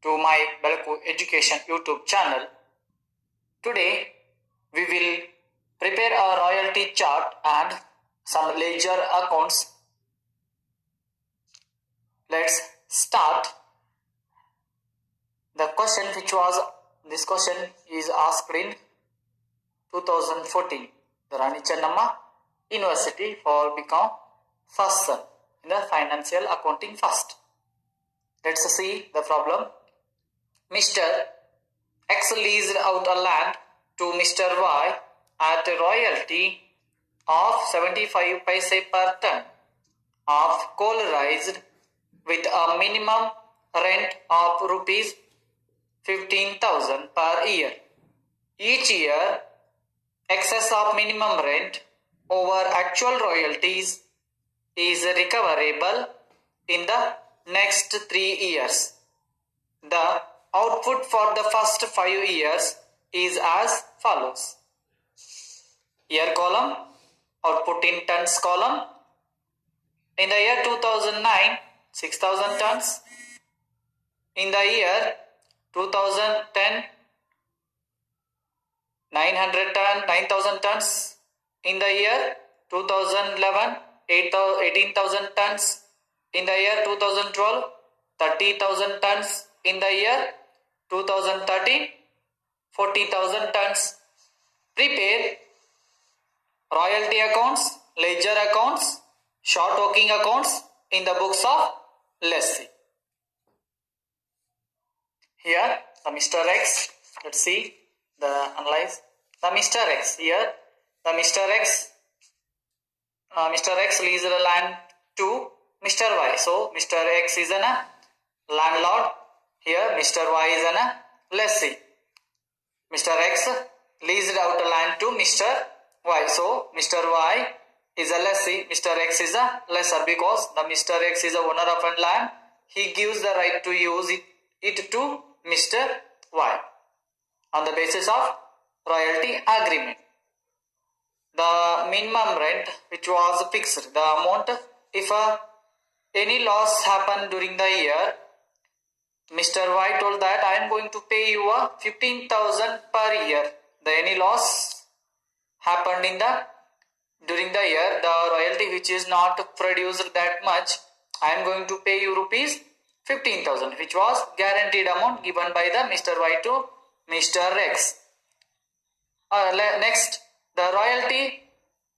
to my Belku Education YouTube channel. Today we will prepare a royalty chart and some ledger accounts. Let's start. This question is asked in 2014. The Rani Chennamma University for become first son in the financial accounting first. Let's see the problem. Mr. X leased out a land to Mr. Y at a royalty of 75 paise per ton of coal raised with a minimum rent of rupees 15,000 per year. Each year, excess of minimum rent over actual royalties is recoverable in the next 3 years. The output for the first 5 years is as follows. Year column, output in tons column. In the year 2009, 6,000 tons. In the year 2010, 9,000 tons. In the year 2011, 18,000 tons. In the year 2012, 30,000 tons. In the year 2013, 40,000 tons. Prepare royalty accounts, ledger accounts, short working accounts in the books of lessee. Here the Mr. X, let's see the analyze the Mr. X. Here the Mr. X leased the land to Mr. Y. So Mr. X is a landlord. Here Mr. Y is a lessee. Mr. X leased out the land to Mr. Y. So Mr. Y is a lessee. Mr. X is a lessor because the Mr. X is a owner of a land. He gives the right to use it to Mr. Y on the basis of royalty agreement. The minimum rent which was fixed, the amount, if any loss happened during the year, Mr. Y told that I am going to pay you 15,000 per year. The any loss happened during the year, the royalty which is not produced that much, I am going to pay you rupees 15,000, which was guaranteed amount given by the Mr. Y to Mr. X. Next, the royalty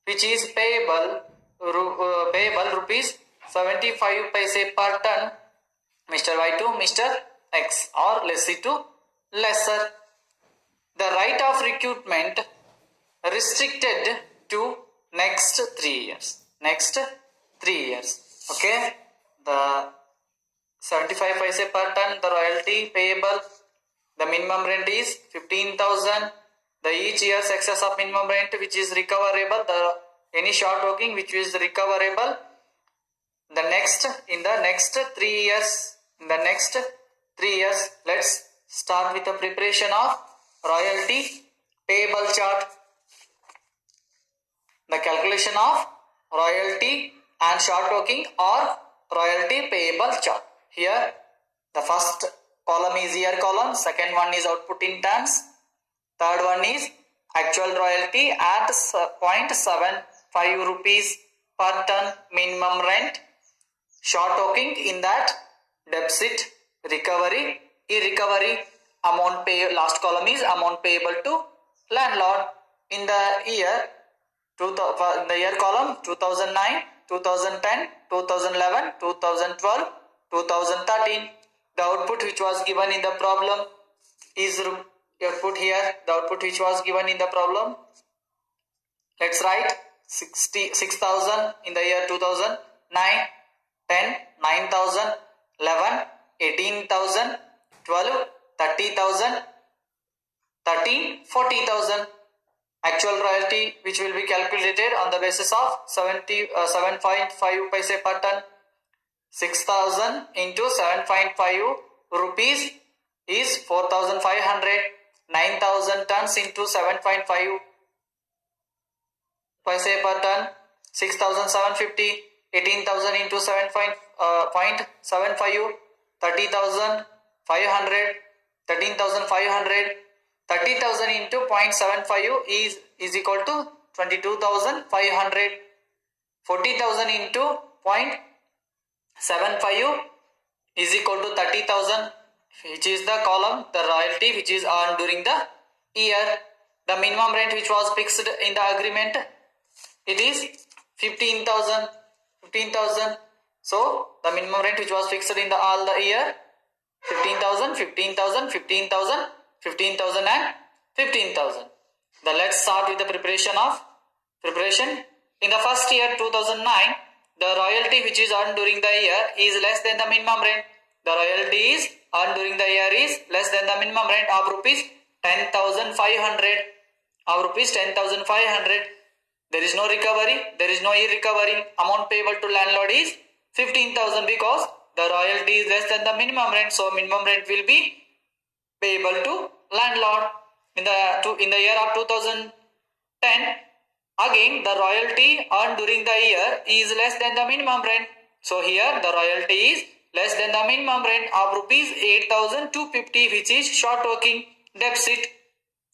which is payable rupees 75 paise per ton, Mr. Y to Mr. X or lessee to lessor. The right of recruitment restricted to next 3 years. Next 3 years. Okay. The 75 paise per ton, the royalty payable, the minimum rent is 15,000. The each year's excess of minimum rent which is recoverable, any short working which is recoverable. In the next 3 years, let's start with the preparation of royalty payable chart. The calculation of royalty and short working or royalty payable chart. Here the first column is year column, second one is output in tons, third one is actual royalty at 0.75 rupees per ton minimum rent, short working in that deficit, recovery, irrecovery, amount pay. Last column is amount payable to landlord. In the year column 2009, 2010, 2011, 2012, 2013. The output which was given in the problem is output here. The output which was given in the problem. Let's write 6,000 in the year 2009, 10, 9,000, 11, 18,000, 12, 30,000, 13, 40,000. Actual royalty which will be calculated on the basis of 7.5 paise per ton. 6,000 into 7.5 rupees is 4,500. 9,000 tons into 7.5 paise per ton, 6,750. 18,000 into 7.75, 30,000. 500, 13,500, 30,000 into 0.75 is equal to 22,500, 40,000 into 0.75 is equal to 30,000, which is the column, the royalty which is earned during the year. The minimum rent which was fixed in the agreement, it is 15,000. So the minimum rent which was fixed in the all the year, 15,000, 15,000, 15,000, 15,000 and 15,000. Let's start with the preparation. In the first year 2009, the royalty which is earned during the year is less than the minimum rent. The royalty is earned during the year is less than the minimum rent of rupees 10,500. There is no recovery, there is no irrecovery. Amount payable to landlord is 15,000 because the royalty is less than the minimum rent. So minimum rent will be payable to landlord. In the year of 2010, again the royalty earned during the year is less than the minimum rent. So here the royalty is less than the minimum rent of rupees 8,250, which is short working deficit.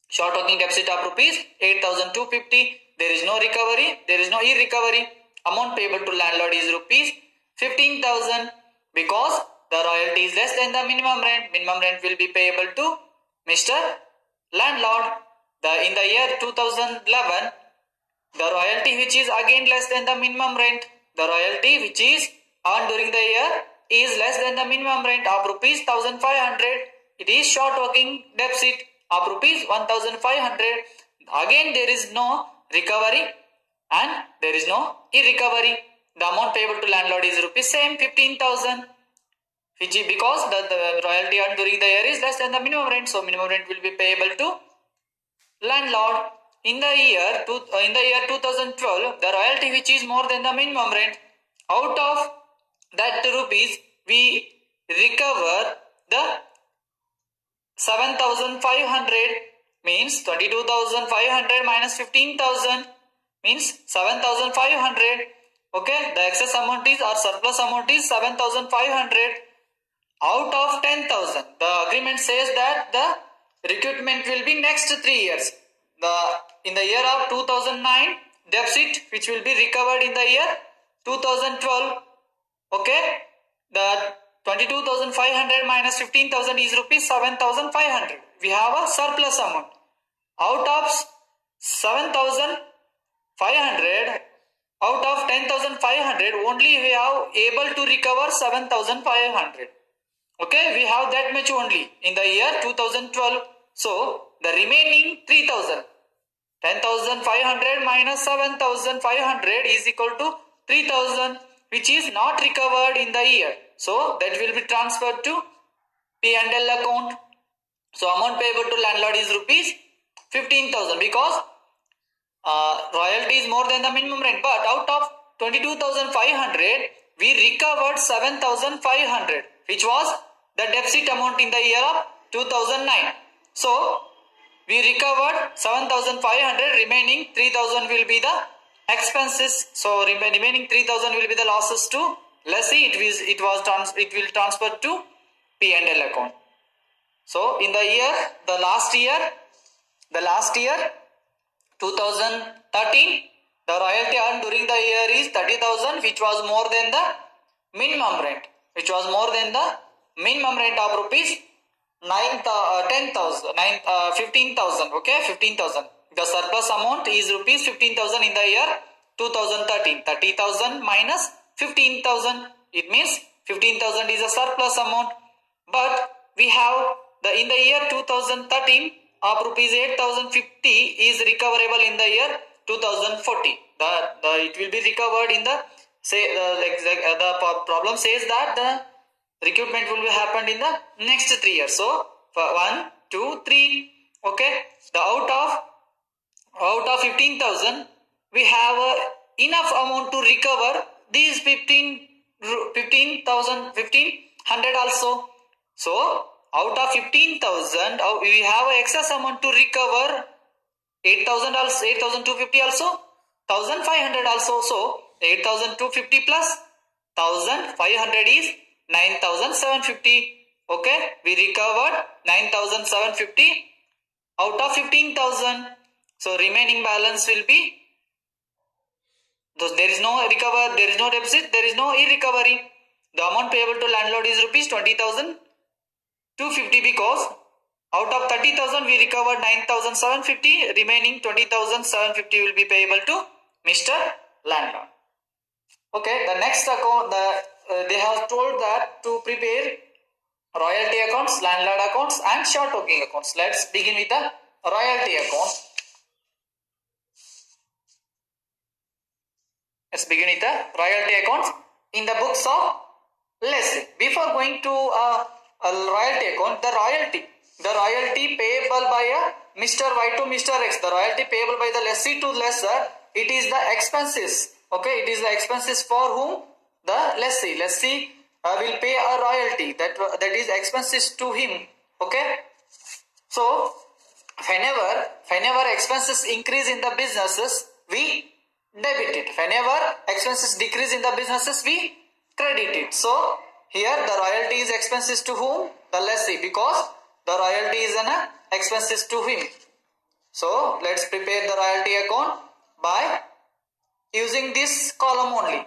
Short working deficit of rupees 8,250. There is no recovery, there is no irrecovery. Amount payable to landlord is rupees 15,000 because the royalty is less than the minimum rent. Minimum rent will be payable to Mr. Landlord. In the year 2011, the royalty which is again less than the minimum rent. The royalty which is earned during the year is less than the minimum rent of rupees 1,500. It is short working deficit of rupees 1,500. Again there is no recovery and there is no irrecovery. The amount payable to landlord is rupees same 15,000, which is because the royalty earned during the year is less than the minimum rent. So minimum rent will be payable to landlord. In the year 2012, the royalty which is more than the minimum rent, out of that rupees we recover the 7,500, means 22,500 minus 15,000 means 7,500. Okay, the excess amount is or surplus amount is 7,500 out of 10,000. The agreement says that the recruitment will be next 3 years. In the year of 2009, deficit which will be recovered in the year 2012. Okay, the 22,500 minus 15,000 is rupees 7,500. We have a surplus amount. Out of 7,500, out of 10,500, only we have able to recover 7,500. Okay, we have that much only in the year 2012. So the remaining 3,000, 10,500 minus 7,500 is equal to 3,000, which is not recovered in the year. So that will be transferred to P&L account. So amount payable to landlord is rupees 15,000 because royalty is more than the minimum rent. But out of 22,500, we recovered 7,500, which was the deficit amount in the year of 2009. So we recovered 7,500. Remaining 3,000 will be the expenses. So remaining 3,000 will be the losses to lessee. It will transfer to P&L account. So in the last year 2013, the royalty earned during the year is 30,000, which was more than the minimum rent, of rupees 15,000. Okay, 15,000. The surplus amount is rupees 15,000 in the year 2013. 30,000 minus 15,000. It means 15,000 is a surplus amount. But we have in the year 2013 of rupees 8,050 is recoverable in the year 2040. It will be recovered in the problem says that the recruitment will be happened in the next 3 years. So 1, 2, 3. Okay, the out of 15,000 we have enough amount to recover these 1,500 also. So out of 15,000 we have excess amount to recover 8,000 also, 8,250 also, 1,500 also. So 8,250 plus 1,500 is 9,750. Okay, we recovered 9,750 out of 15,000. So remaining balance will be, there is no recover, there is no deficit, there is no irrecovery. The amount payable to landlord is rupees 20,250 because out of 30,000 we recovered 9,750, remaining 20,750 will be payable to Mr. Landlord. Okay, the next account, they have told that to prepare royalty accounts, landlord accounts and short working accounts. Let's begin with the royalty account. Let's begin with the royalty accounts in the books of lessee. Before going to a royalty account, the royalty payable by a Mr. Y to Mr. X, the royalty payable by the lessee to lessor, it is the expenses. Okay, it is the expenses for whom the lessee will pay a royalty, that is expenses to him. Okay, so whenever expenses increase in the businesses, we debit it. Whenever expenses decrease in the businesses, we credit it. So here the royalty is expenses to whom? The lessee, because the royalty is an expenses to him. So let's prepare the royalty account by using this column only.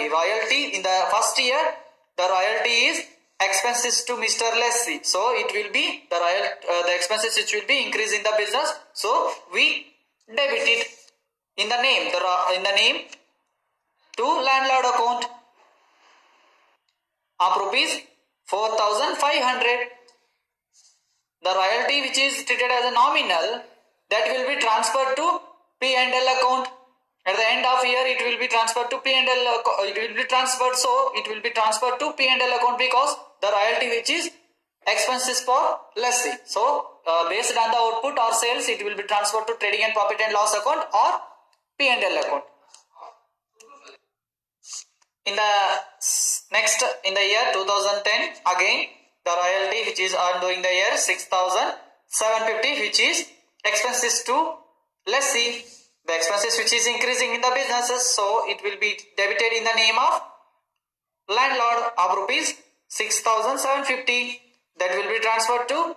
Royalty in the first year, the royalty is expenses to Mr. Lessee. So it will be the expenses which will be increase in the business. So we debit it in the name to landlord account of rupees 4,500. The royalty which is treated as a nominal, that will be transferred to P&L account. At the end of year, it will be transferred to P&L. It will be transferred to P&L account because the royalty which is expenses for lessee. So based on the output or sales, it will be transferred to trading and profit and loss account or P&L account. In the year 2010, again the royalty which is earned during the year 6,750, which is expenses to lessee. The expenses which is increasing in the businesses, so it will be debited in the name of landlord of rupees 6,750. That will be transferred to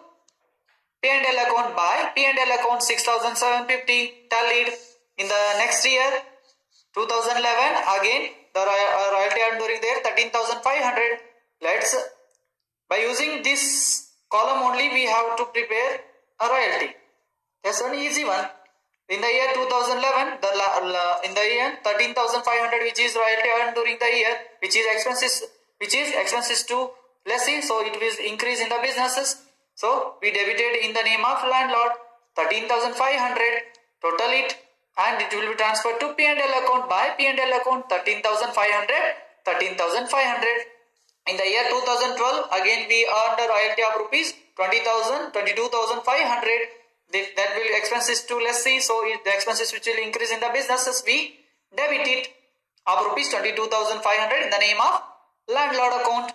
P&L account by P&L account 6,750 tallied. In the next year 2011, again the royalty earned during the year 13,500. By using this column only, we have to prepare a royalty. That's an easy one. In the year 2011, in the year 13,500, which is royalty earned during the year, which is expenses to lessee, so it will increase in the businesses. So we debited in the name of landlord 13,500, total it, and it will be transferred to P&L account by P&L account 13,500. In the year 2012, again we earned a royalty of rupees 22,500. That will expenses to lessee, so the expenses which will increase in the businesses, we debit it of rupees 22,500 in the name of landlord account,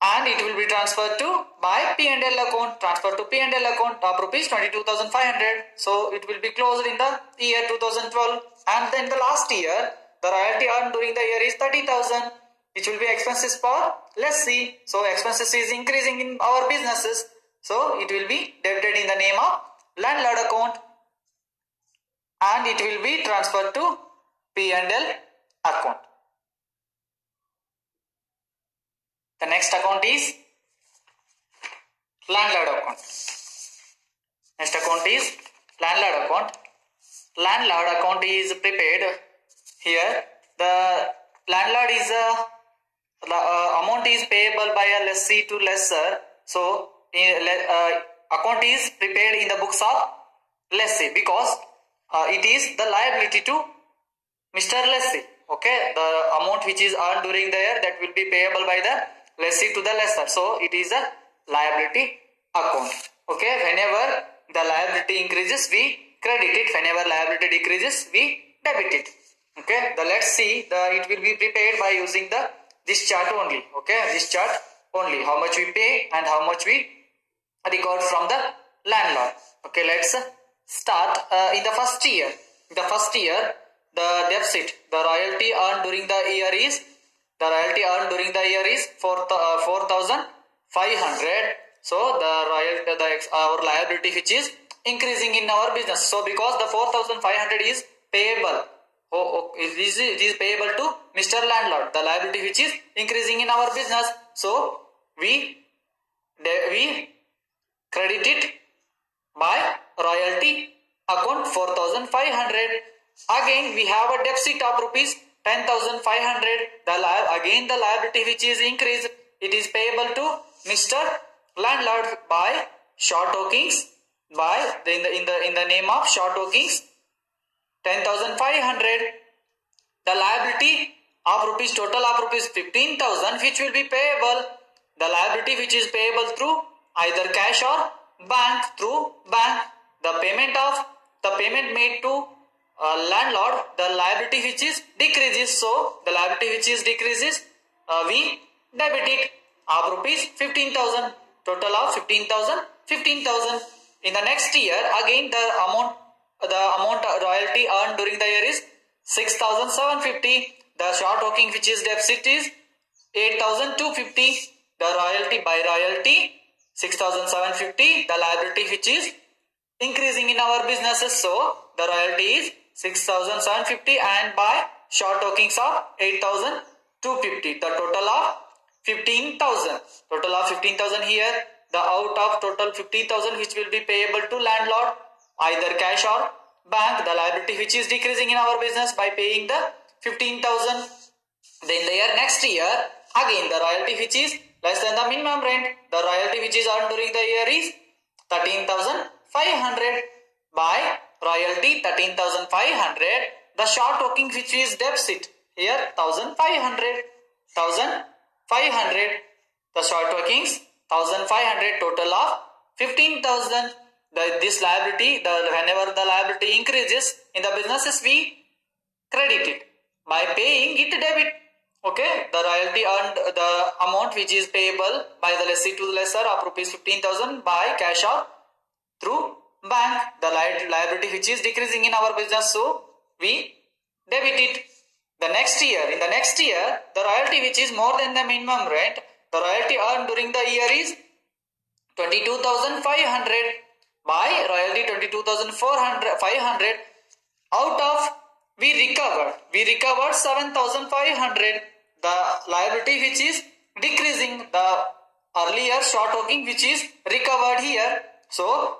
and it will be transferred to by P&L account, of rupees 22,500. So it will be closed in the year 2012, and then the last year the royalty earned during the year is 30,000, which will be expenses for lessee. So expenses is increasing in our businesses, so it will be debited in the name of landlord account, and it will be transferred to P&L account. The next account is landlord account. Next account is landlord account. Landlord account is prepared. Here the landlord is the amount is payable by a lessee to lessor. So account is prepared in the books of lessee because it is the liability to Mr. Lessee. Okay, the amount which is earned during the year, that will be payable by the lessee to the lessor. So it is a liability account. Okay, whenever the liability increases, we credit it. Whenever liability decreases, we debit it. Okay, let's see it will be prepared by using this chart only. Okay, this chart only, how much we pay and how much we record from the landlord. Okay, let's start in the first year. The deficit, the royalty earned during the year is The royalty earned during the year is 4,500. So our liability which is increasing in our business. So because the 4,500 is payable, it is payable to Mr. Landlord. The liability which is increasing in our business. So we credit it by royalty account 4,500. Again we have a deficit of rupees 10,500. Again the liability which is increased, it is payable to Mr. Landlord by short workings, by in the name of short workings 10,500. The liability of rupees, total of rupees 15,000 which will be payable. The liability which is payable through either cash or bank, through bank. The payment made to landlord, the liability which is decreases. So the liability which is decreases, we debit it of rupees 15,000. Total of 15,000. In the next year, again the amount royalty earned during the year is 6,750. The short working which is deficit is 8,250. The royalty by royalty 6,750. The liability which is increasing in our businesses, so the royalty is 6,750 and by short workings of 8,250. The total of 15,000. Total of 15,000 here. The out of total 15,000 which will be payable to landlord, either cash or bank. The liability which is decreasing in our business by paying the 15,000. Then the next year, again the royalty which is less than the minimum rent. The royalty which is earned during the year is 13,500. By royalty 13,500. The short working which is deficit here 1,500. The short workings 1,500. Total of 15,000. This liability, whenever the liability increases in the businesses, we credit it by paying it debit. Okay, the royalty earned, the amount which is payable by the lessee to the lessor of rupees 15,000 by cash or through bank. The liability which is decreasing in our business, so we debit it. In the next year, the royalty which is more than the minimum rent, the royalty earned during the year is 22,500. By royalty 22,500. Out of we recovered 7,500. The liability which is decreasing, the earlier short working which is recovered here. So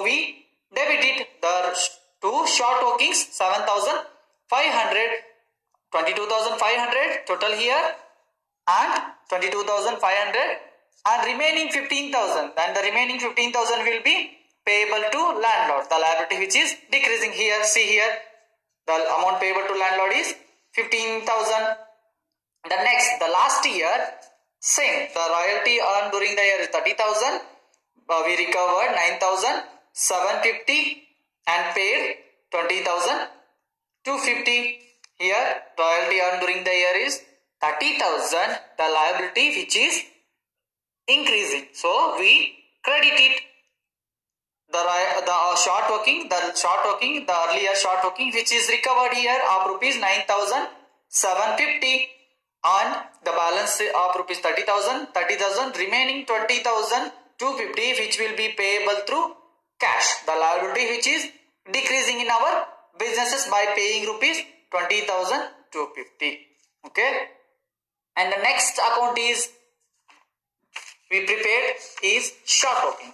we debit it. The two short workings 7,500, 22,500 total here and 22,500 and remaining 15,000. And the remaining 15,000 will be payable to landlord. The liability which is decreasing here. See here, the amount payable to landlord is 15,000. The last year, same. The royalty earned during the year is 30,000. We recovered 9,750 and paid 20,250. Here, royalty earned during the year is 30,000. The liability which is increasing, so we credit it. The earlier short working which is recovered here of rupees 9,750 on the balance of rupees 30,000, remaining 20,250 which will be payable through cash. The liability which is decreasing in our businesses by paying rupees 20,250. Okay, and the next account is we prepared is short working.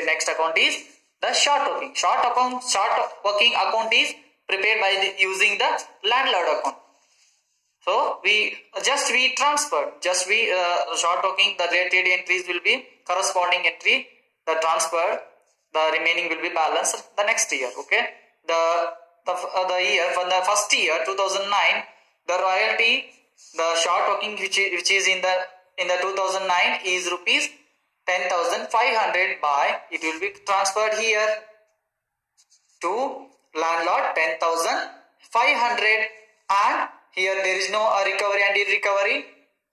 Next account is the short working. Short working account is prepared by using the landlord account. So we transferred. Short working, the related entries will be corresponding entry. The transfer, the remaining will be balanced the next year. Okay. The year for the first year 2009, the royalty, the short working which is in the 2009 is rupees 10,500 by, it will be transferred here to landlord 10,500 and here there is no recovery and irrecovery.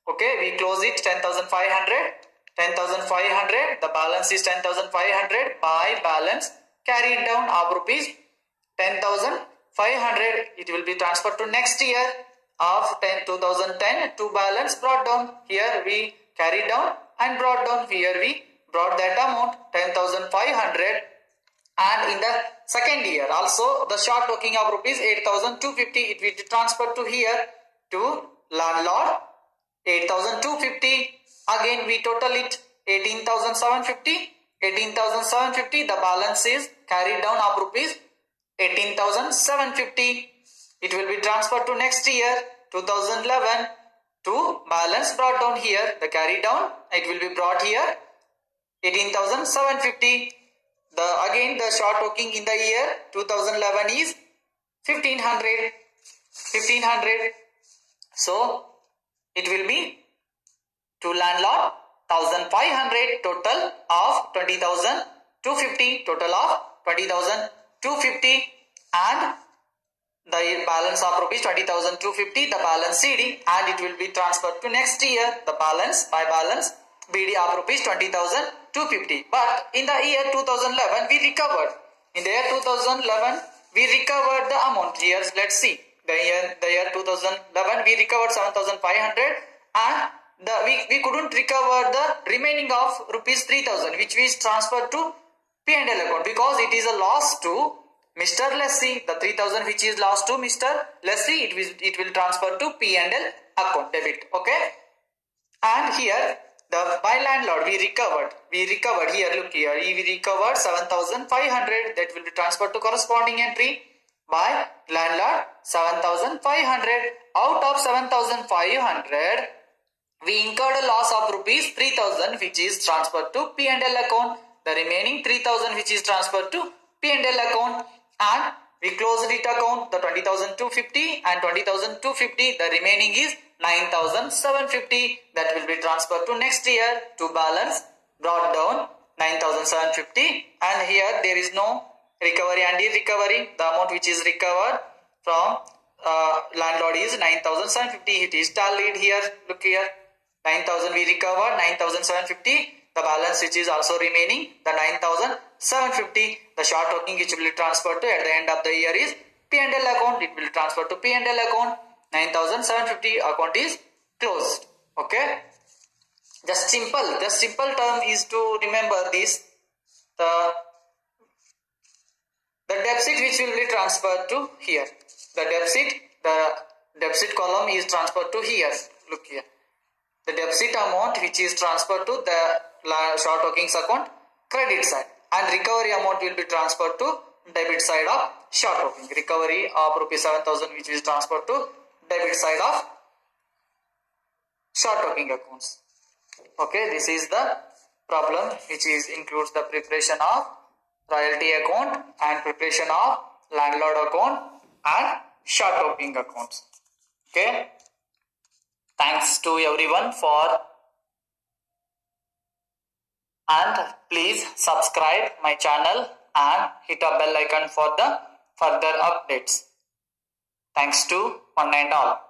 Okay, we close it 10,500. The balance is 10,500 by balance carried down of rupees 10,500. It will be transferred to next year. of 2010 to balance brought down. Here we carried down and brought down. Here we brought that amount 10,500. And in the second year also the short working of rupees 8,250 it will be transferred to here to landlord 8,250. Again we total it 18,750. 18,750. The balance is carried down of rupees 18,750. It will be transferred to next year 2011 to balance brought down. Here the carry down it will be brought here 18,750. Again the short working in the year 2011 is 1500. So it will be to landlord 1,500, total of 20,250, total of 20,250, and the balance of rupees 20,250, the balance CD, and it will be transferred to next year, the balance by balance BD of rupees 20,250. But in the year 2011 we recovered. In the year 2011 we recovered the amount. Here let's see. The year 2011 we recovered 7,500, and we couldn't recover the remaining of rupees 3,000 which was transferred to P&L account because it is a loss to Mr. Lessee. The 3,000 which is lost to Mr. Lessee, it will transfer to P&L account debit. Okay. And here by landlord we recovered here, look here, we recovered 7,500, that will be transferred to corresponding entry by landlord 7,500. Out of 7,500 we incurred a loss of rupees 3,000 which is transferred to P&L account. The remaining 3,000 which is transferred to P&L account, and we closed it account the 20,250 and 20,250. The remaining is 9,750, that will be transferred to next year to balance brought down 9,750. And here there is no recovery and recovery. The amount which is recovered from landlord is 9,750. It is tallied here. Look here, 9,000 we recovered, 9,750. The balance which is also remaining, the 9,750. The short working which will be transferred to at the end of the year is P&L account. It will be transferred to P&L account. 9,750 account is closed. Okay. Just simple term is to remember this. The deficit which will be transferred to here. The deficit column is transferred to here. Look here. The deficit amount which is transferred to the short workings account credit side, and recovery amount will be transferred to debit side of short working. Recovery of rupees 7,000 which is transferred to debit side of short working accounts. Okay, this is the problem which includes the preparation of royalty account and preparation of landlord account and short working accounts. Okay. Thanks to everyone and please subscribe my channel and hit a bell icon for the further updates. Thanks to one and all.